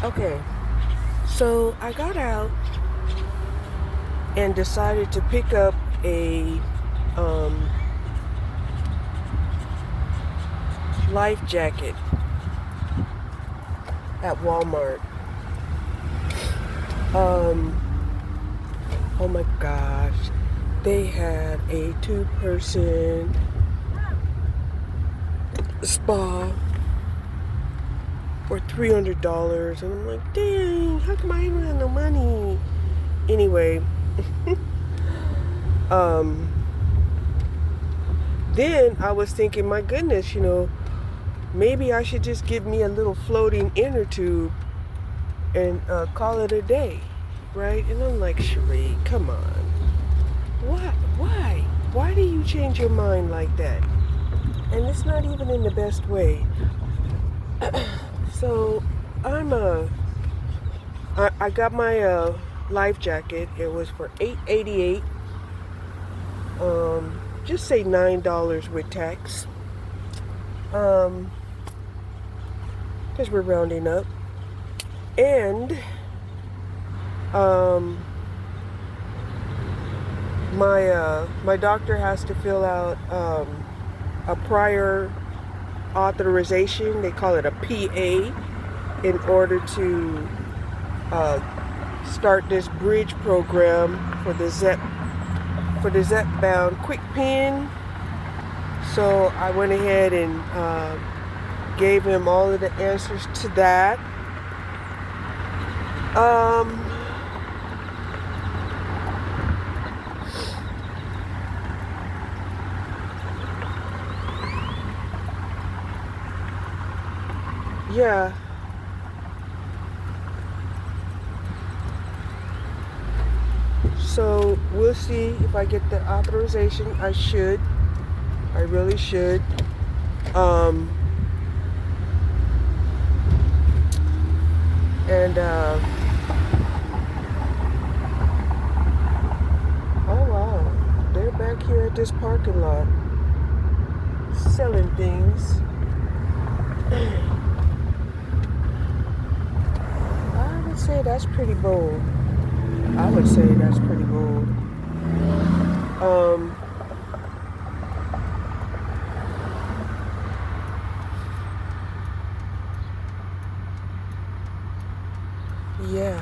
Okay, so I got out and decided to pick up a um, life jacket at Walmart. Um, oh my gosh, they had a two-person spa for $300, and I'm like, dang, how come I don't have no money? Anyway, um, then I was thinking, my goodness, maybe I should just give me a little floating inner tube and call it a day, right? And I'm like, Cherie, come on. What? Why? Why do you change your mind like that? And it's not even in the best way. So I got my life jacket. It was for $8.88. Just say $9 with tax. Because we're rounding up. And my doctor has to fill out a prior authorization. They call it a PA in order to start this bridge program for the ZEP bound quick pin. So I went ahead and gave him all of the answers to that. Yeah. So we'll see if I get the authorization. I should. I really should. And oh wow, they're back here at this parking lot selling things. I would say that's pretty bold. I would say that's pretty bold. Yeah.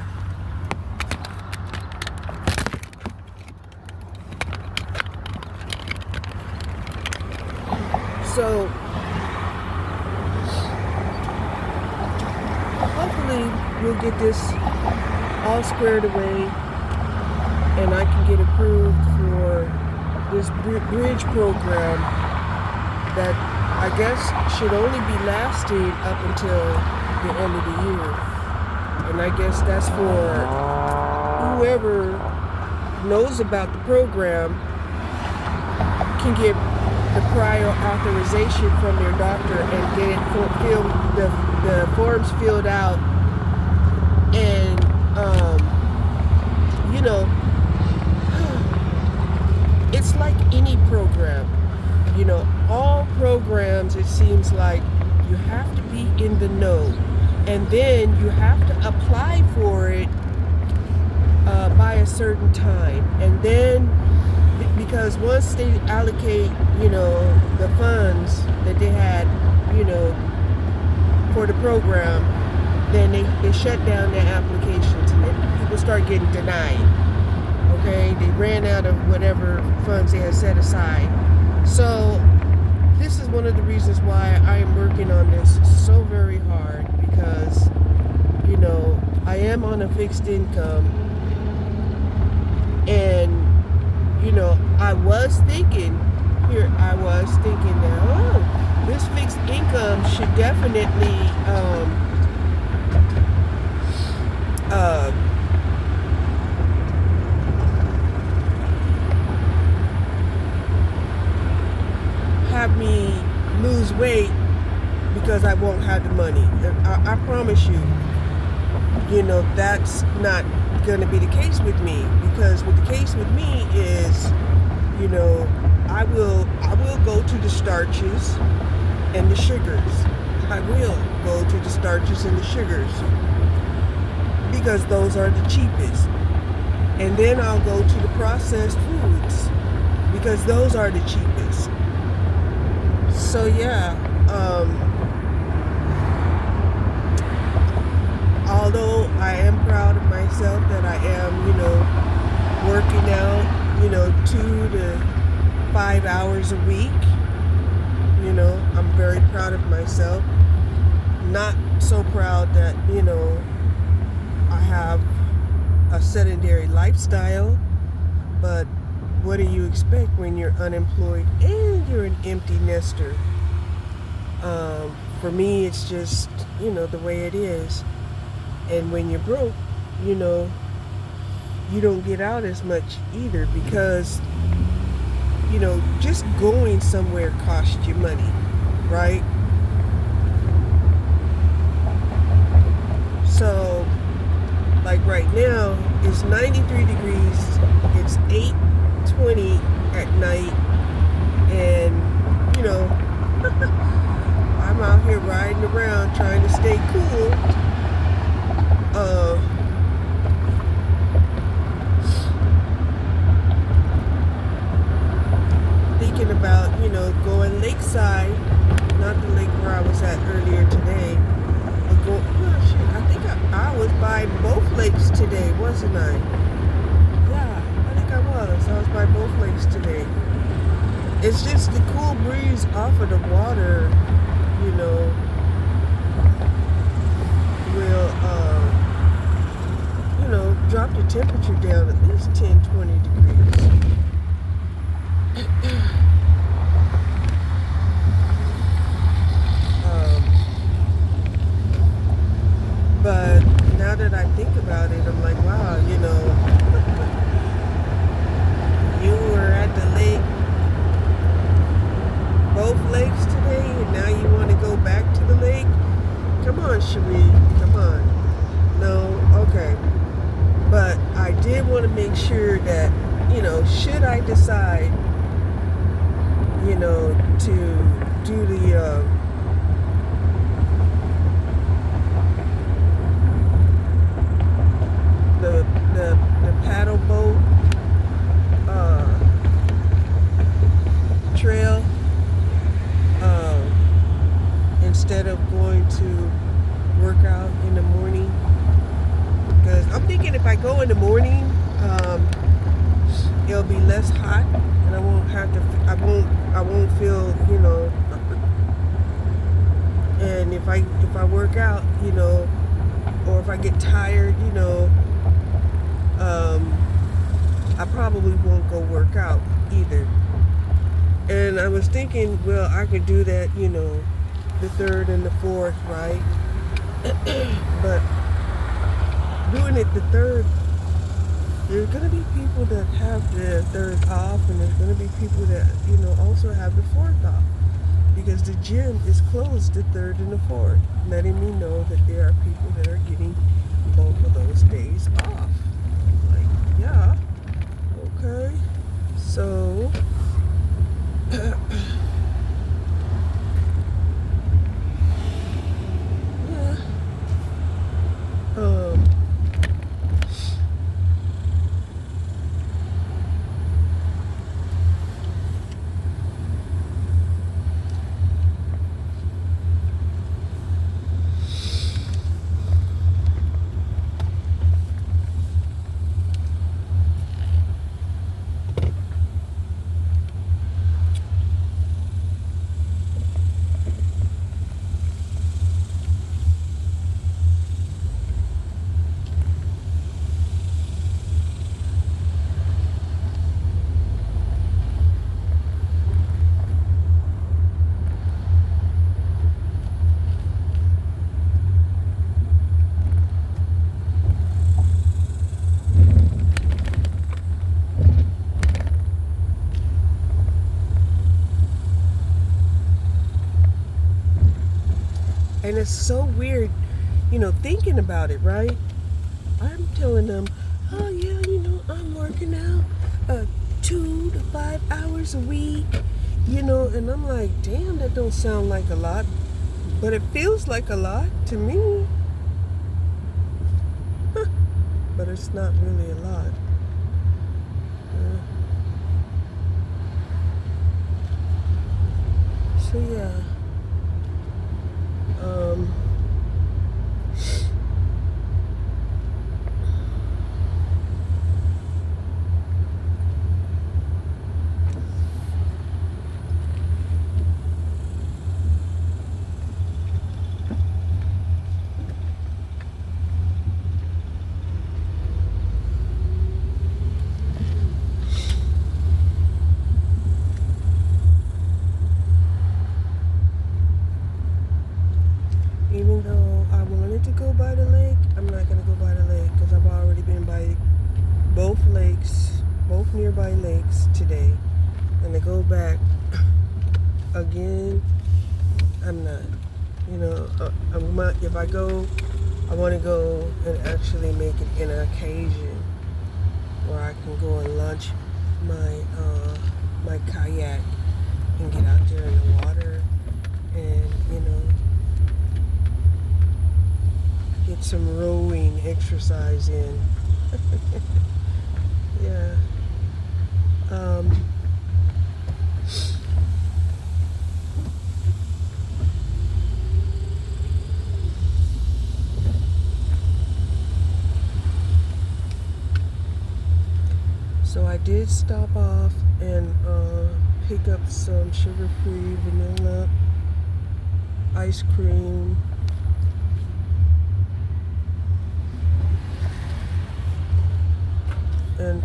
So hopefully we'll get this all squared away and I can get approved for this bridge program that I guess should only be lasting up until the end of the year. And I guess that's for whoever knows about the program can get the prior authorization from their doctor and get it the forms filled out. And it's like any program. All programs, it seems like you have to be in the know, and then you have to apply for it by a certain time, and then because once they allocate the funds that they had for the program, then they shut down their applications and then people start getting denied. Okay, they ran out of whatever funds they had set aside. So this is one of the reasons why I am working on this so very hard, because I am on a fixed income, and I was thinking that this fixed income should definitely have me lose weight because I won't have the money. I promise you, that's not going to be the case with me, because what the case with me is, I will go to the starches and the sugars. I will go to the starches and the sugars. because those are the cheapest. And then I'll go to the processed foods because those are the cheapest. So yeah, although I am proud of myself that I am, working out, 2 to 5 hours a week, I'm very proud of myself. Not so proud that, I have a sedentary lifestyle, but what do you expect when you're unemployed and you're an empty nester? For me, it's just, the way it is. And when you're broke, you don't get out as much either because, just going somewhere costs you money, right? So, like right now, it's 93 degrees, it's 8:20 at night, and, I'm out here riding around trying to stay cool. Thinking about, going lakeside, not the lake where I was at earlier today, but I think I was by both lakes today, wasn't I? Yeah, I think I was. I was by both lakes today. It's just the cool breeze off of the water, will, drop the temperature down at least 10, 20 degrees. But now that I think about it, I'm like, wow, you were at the lake, both lakes today, and now you want to go back to the lake? Come on, Cherie, come on. No, okay. But I did want to make sure that, should I decide, to do the paddle boat trail instead of going to work out in the morning, because I'm thinking if I go in the morning, it'll be less hot and I won't feel, and if I work out, or if I get tired, I probably won't go work out either. And I was thinking, well, I could do that, the 3rd and the 4th, right? But doing it the 3rd, there's going to be people that have the 3rd off, and there's going to be people that, also have the 4th off, because the gym is closed the 3rd and the 4th, letting me know that there are people that are getting both of those days off. Like, yeah, okay, so yeah, and it's so weird, thinking about it, right? I'm telling them, oh yeah, I'm working out 2 to 5 hours a week, and I'm like, damn, that don't sound like a lot, but it feels like a lot to me. it's not really a lot. So yeah. Um, Even though I wanted to go by the lake, I'm not going to go by the lake because I've already been by both lakes, both nearby lakes today. And to go back again, I'm not. If I go, I want to go and actually make it an occasion where I can go and launch my kayak and get out there in the water and get some rowing exercise in. Yeah. So I did stop off and pick up some sugar-free vanilla ice cream. And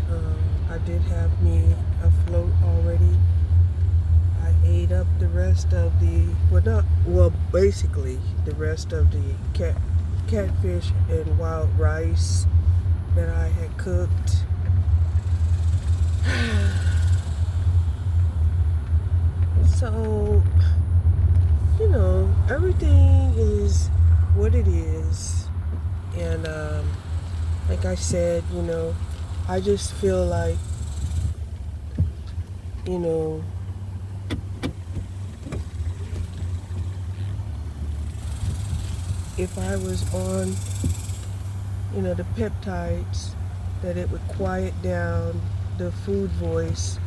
I did have me a float already. I ate up the rest of basically the rest of the catfish and wild rice that I had cooked. So, everything is what it is. And like I said, I just feel like, if I was on, the peptides, that it would quiet down the food voice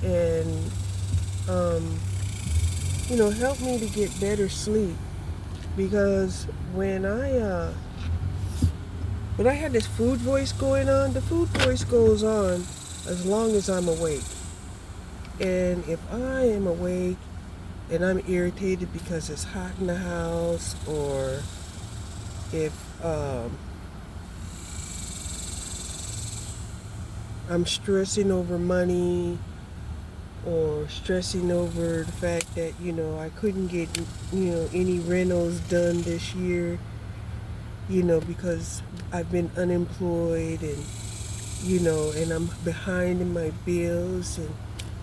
and, help me to get better sleep. Because when I had this food voice going on, the food voice goes on as long as I'm awake. And if I am awake and I'm irritated because it's hot in the house, or if I'm stressing over money, or stressing over the fact that, I couldn't get, any rentals done this year, because I've been unemployed and, and I'm behind in my bills, and,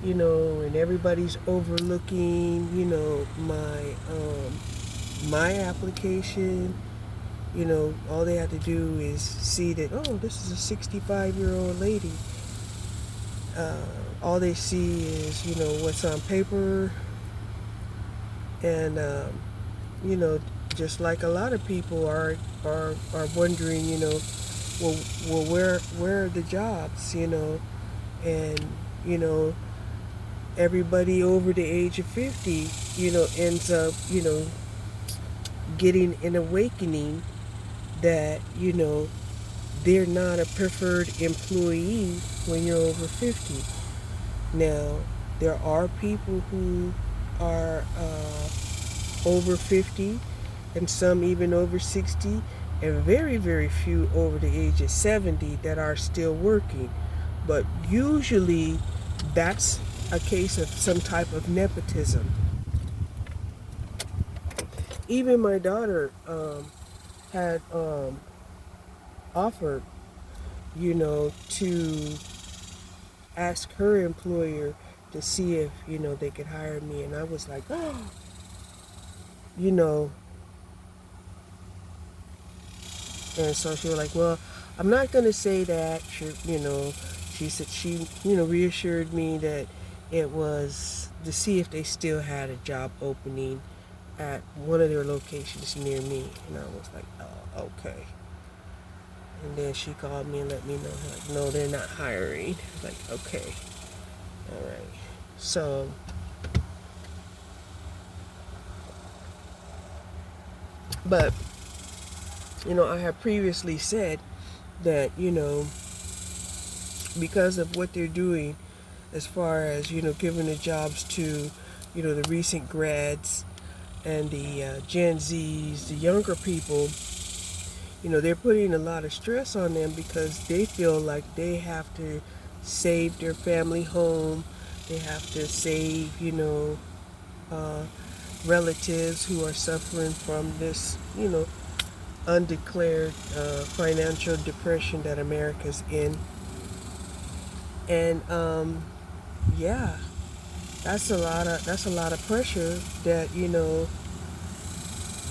and everybody's overlooking, my application. All they have to do is see that, oh, this is a 65-year-old lady. All they see is, what's on paper. And, just like a lot of people are wondering, well, where are the jobs, and, everybody over the age of 50, ends up, getting an awakening that, they're not a preferred employee when you're over 50. Now, there are people who are over 50, and some even over 60, and very, very few over the age of 70 that are still working. But usually that's a case of some type of nepotism. Even my daughter had offered, to ask her employer to see if, they could hire me. And I was like, oh, And so she was like, well, I'm not going to say that. She said she, reassured me that it was to see if they still had a job opening at one of their locations near me. And I was like, oh, okay. And then she called me and let me know, like, no, they're not hiring. Like, okay, all right. So, but, I have previously said that, because of what they're doing as far as, giving the jobs to, the recent grads and the Gen Zs, the younger people, they're putting a lot of stress on them because they feel like they have to save their family home. They have to save, uh, relatives who are suffering from this, undeclared financial depression that America's in. And yeah, that's a lot of pressure that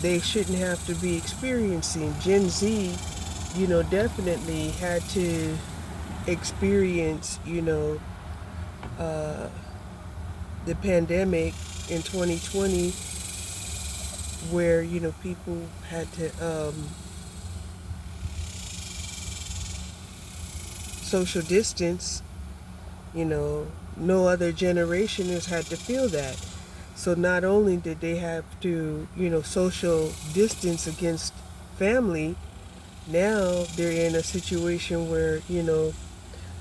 they shouldn't have to be experiencing. Gen Z, definitely had to experience, uh, the pandemic in 2020, where people had to social distance. No other generation has had to feel that. So not only did they have to, social distance against family, now they're in a situation where,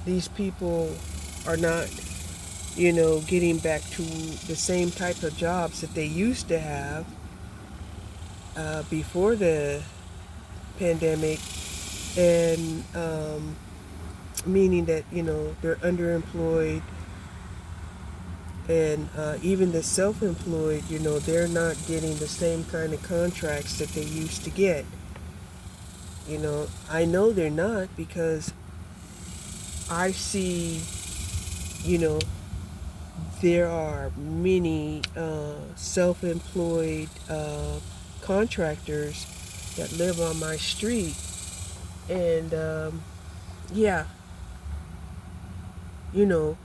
these people are not, getting back to the same type of jobs that they used to have before the pandemic, and meaning that, they're underemployed, and even the self-employed, they're not getting the same kind of contracts that they used to get. I know they're not because I see, you know, there are many self-employed contractors that live on my street, and yeah, you know,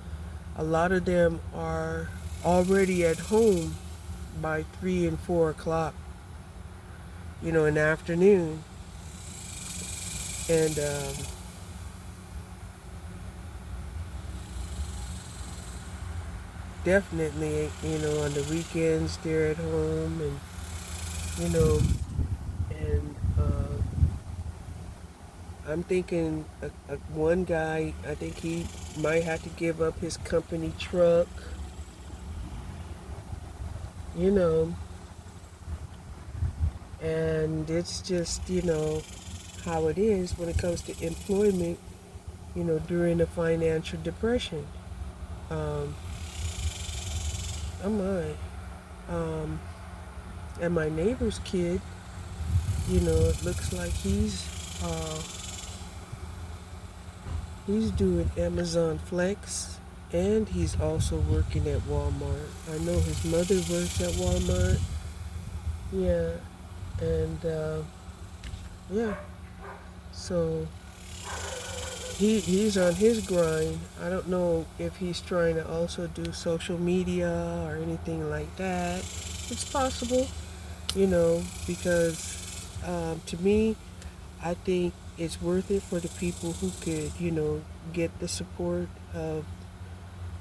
a lot of them are already at home by 3 and 4 o'clock, in the afternoon, and definitely, on the weekends they're at home, and you know, and I'm thinking one guy, I think he might have to give up his company truck, you know, and it's just, how it is when it comes to employment, during the financial depression. Um, I'm on. Um, and my neighbor's kid, it looks like uh, he's doing Amazon Flex, and he's also working at Walmart. I know his mother works at Walmart. Yeah, and yeah, so he's on his grind. I don't know if he's trying to also do social media or anything like that. It's possible, because to me, I think it's worth it for the people who could, get the support of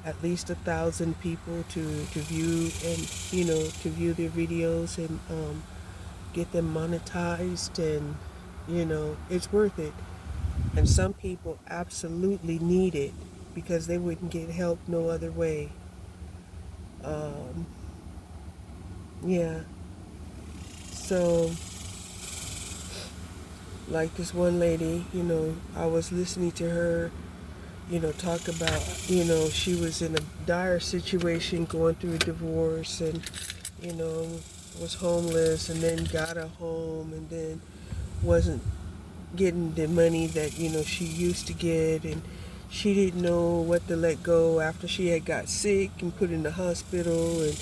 at least 1,000 people to view, and to view their videos, and get them monetized, and it's worth it. And some people absolutely need it because they wouldn't get help no other way. Um, yeah. So, like this one lady, I was listening to her, talk about, she was in a dire situation going through a divorce, and, was homeless, and then got a home, and then wasn't getting the money that she used to get, and she didn't know what to let go after she had got sick and put in the hospital, and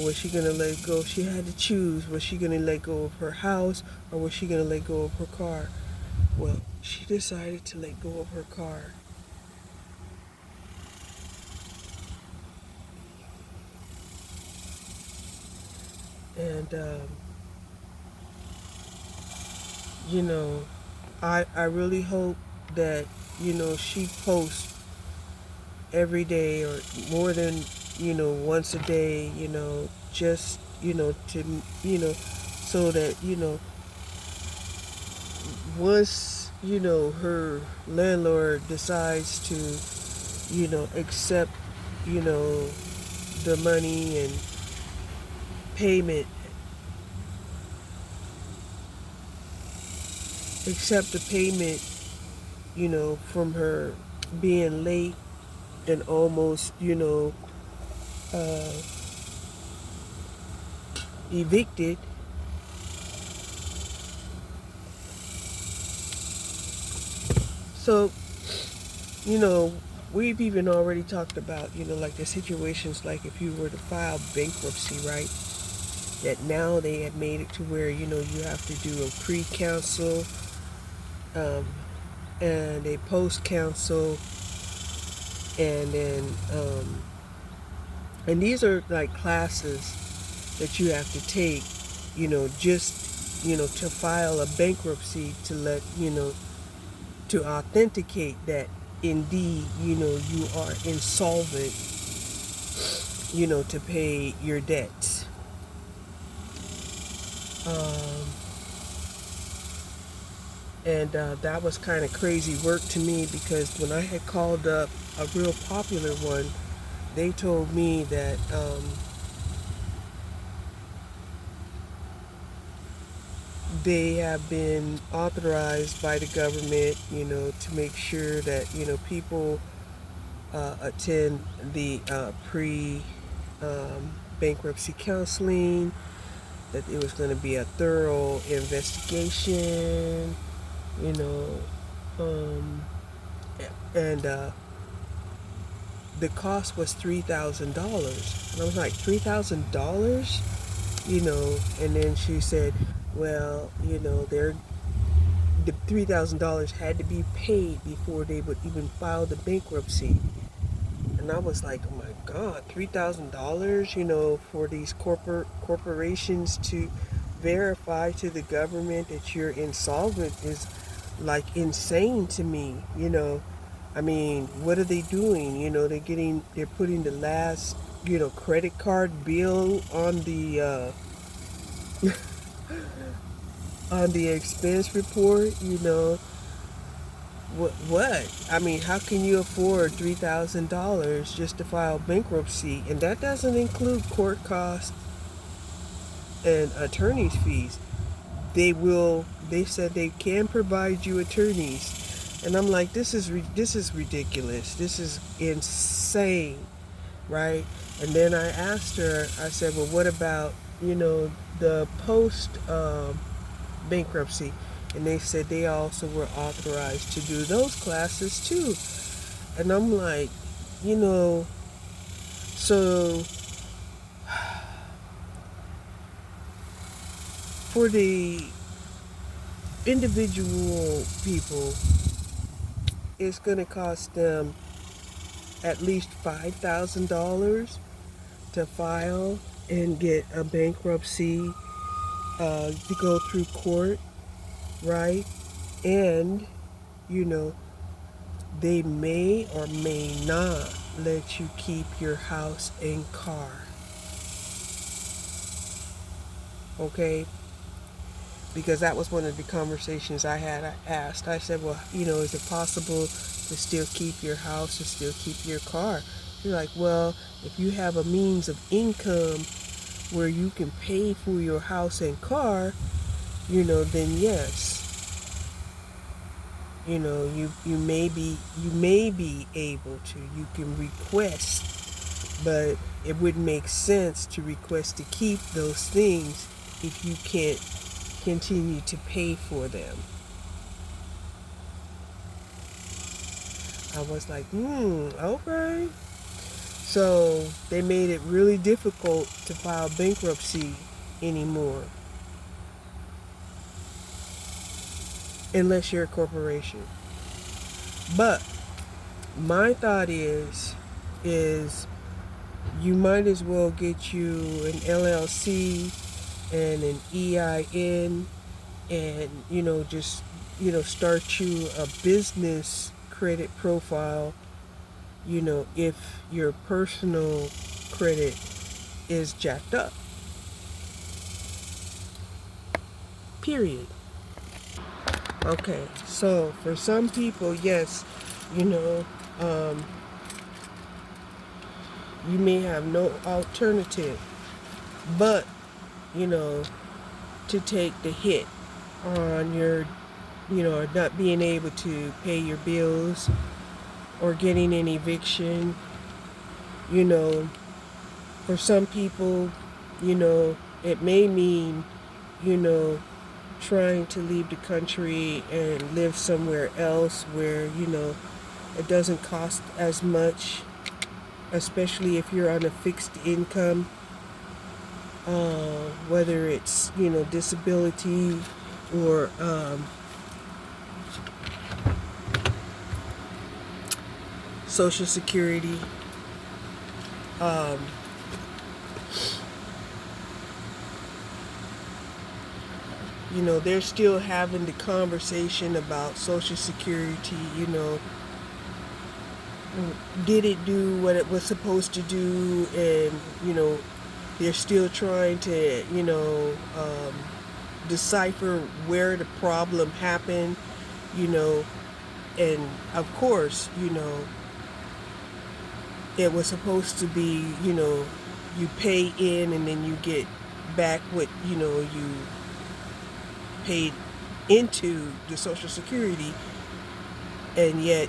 was she gonna let go? She had to choose: was she gonna let go of her house, or was she gonna let go of her car? Well, she decided to let go of her car, and you know I really hope that, she posts every day or more than, once a day, just, to, so that, once, her landlord decides to, accept, you know, the money and payment, accept the payment, from her being late and almost, uh, evicted. So, you know, we've even already talked about, like the situations like if you were to file bankruptcy, right? That now they have made it to where, you have to do a pre-counsel, um, and a post-counsel, and then, and these are like classes that you have to take, just, to file a bankruptcy to let, to authenticate that indeed, you are insolvent, to pay your debts. Um, and that was kind of crazy work to me because when I had called up a real popular one, they told me that they have been authorized by the government, to make sure that, people attend the pre bankruptcy counseling, that it was going to be a thorough investigation, you know, um, and the cost was $3,000. And I was like, $3,000? And then she said, well, the $3,000 had to be paid before they would even file the bankruptcy. And I was like, oh my God, $3,000, for these corporations to verify to the government that you're insolvent is like insane to me. I mean, what are they doing? They're putting the last, credit card bill on the on the expense report. What? I mean, how can you afford $3,000 just to file bankruptcy? And that doesn't include court costs and attorney's fees. They said they can provide you attorneys. And I'm like, this is ridiculous. This is insane, right? And then I asked her, I said, well, what about, the post bankruptcy? And they said they also were authorized to do those classes too. And I'm like, you know, so for the individual people, it's going to cost them at least $5,000 to file and get a bankruptcy to go through court, right? And, you know, they may or may not let you keep your house and car. Okay? Because that was one of the conversations I had. I asked, I said, well, is it possible to still keep your house and still keep your car? You're like, well, if you have a means of income where you can pay for your house and car, then yes. You may be able to. You can request, but it wouldn't make sense to request to keep those things if you can't continue to pay for them. I was like, okay. So they made it really difficult to file bankruptcy anymore, unless you're a corporation. But my thought is you might as well get you an LLC and an EIN, and just start you a business credit profile, if your personal credit is jacked up. Period. Okay, so for some people, yes, you know, um, you may have no alternative but, you know, to take the hit on your, not being able to pay your bills or getting an eviction. You know, for some people, it may mean, you know, trying to leave the country and live somewhere else where, it doesn't cost as much, especially if you're on a fixed income, whether it's, disability or Social Security. Um, they're still having the conversation about Social Security. Did it do what it was supposed to do? And, they're still trying to, decipher where the problem happened, you know, and of course, it was supposed to be, you pay in and then you get back what, you paid into the Social Security, and yet,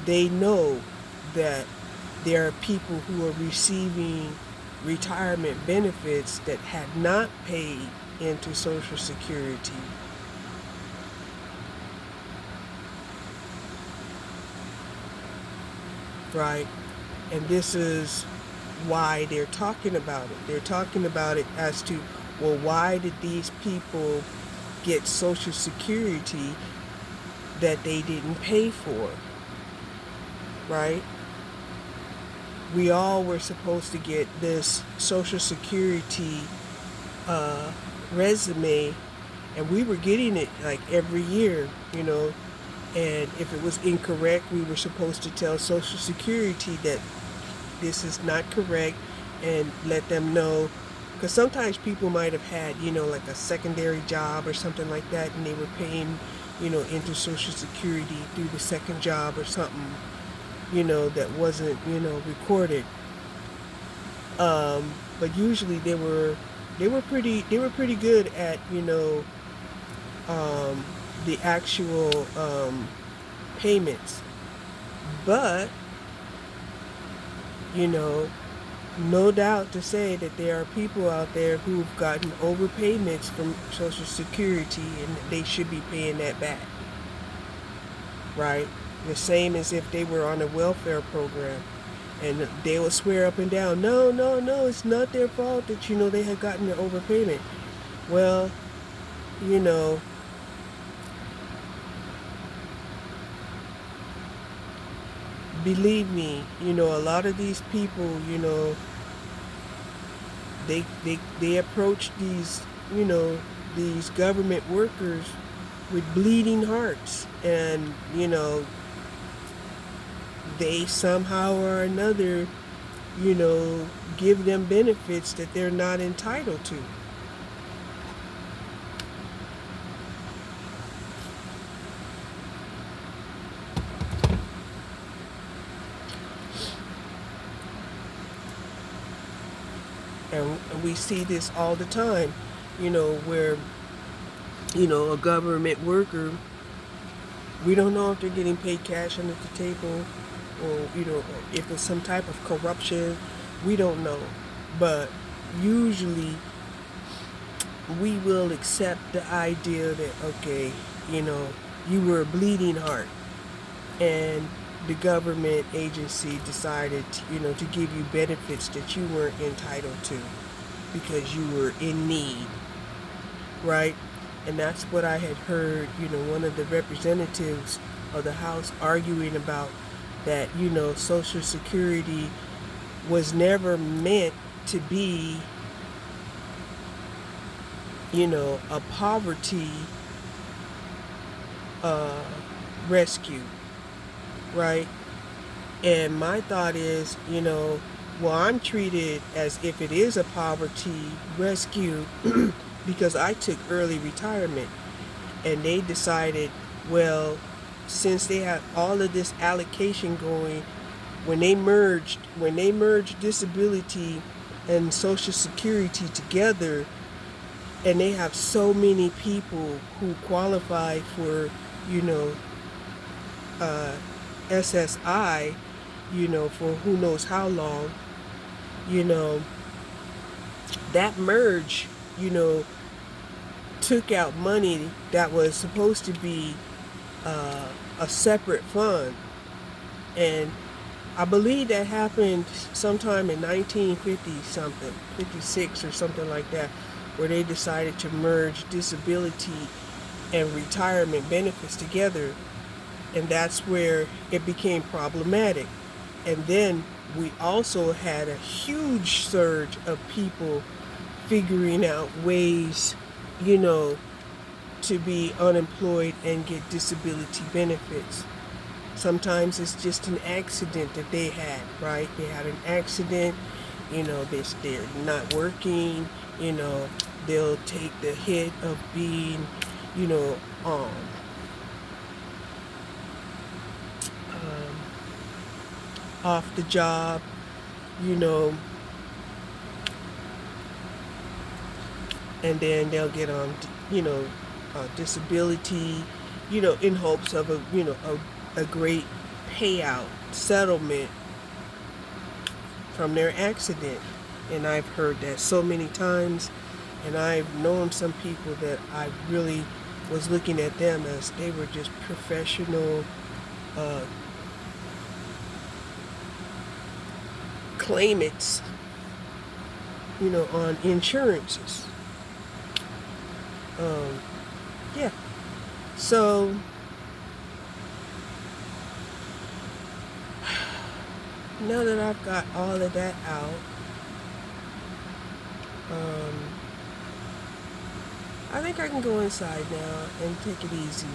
they know that there are people who are receiving retirement benefits that had not paid into Social Security. Right? And this is why they're talking about it. They're talking about it as to, well, why did these people get Social Security that they didn't pay for? Right? We all were supposed to get this Social Security resume, and we were getting it like every year, and if it was incorrect, we were supposed to tell Social Security that this is not correct and let them know, because sometimes people might have had, like a secondary job or something like that, and they were paying, into Social Security through the second job or something, that wasn't, recorded. But usually they were pretty good at, the actual payments. But, no doubt to say that there are people out there who've gotten overpayments from Social Security, and they should be paying that back. Right? The same as if they were on a welfare program. And they will swear up and down, no, it's not their fault that, they had gotten an overpayment. Well, believe me, a lot of these people, they approach these, these government workers with bleeding hearts, and, they somehow or another, give them benefits that they're not entitled to. And we see this all the time, where, a government worker, we don't know if they're getting paid cash under the table, or, if it's some type of corruption. We don't know. But usually we will accept the idea that, okay, you were a bleeding heart, and the government agency decided, to give you benefits that you weren't entitled to because you were in need, right? And that's what I had heard, one of the representatives of the House arguing about, that, Social Security was never meant to be, a poverty uh, rescue, right? And my thought is, well, I'm treated as if it is a poverty rescue because I took early retirement, and they decided, well, since they have all of this allocation going, when they merged disability and social security together, and they have so many people who qualify for, you know, uh, SSI, for who knows how long, you know, that merge, you know, took out money that was supposed to be uh, a separate fund. And I believe that happened sometime in 1950 something, 56 or something like that, where they decided to merge disability and retirement benefits together. And that's where it became problematic. And then we also had a huge surge of people figuring out ways, you know, to be unemployed and get disability benefits. Sometimes it's just an accident that they had, right? They had an accident, they're not working, they'll take the hit of being, you know, um, um, off the job, you know, and then they'll get on, disability, in hopes of a great payout settlement from their accident. And I've heard that so many times, and I've known some people that I really was looking at them as they were just professional uh, claimants, on insurances. Um, yeah. So now that I've got all of that out, I think I can go inside now and take it easy.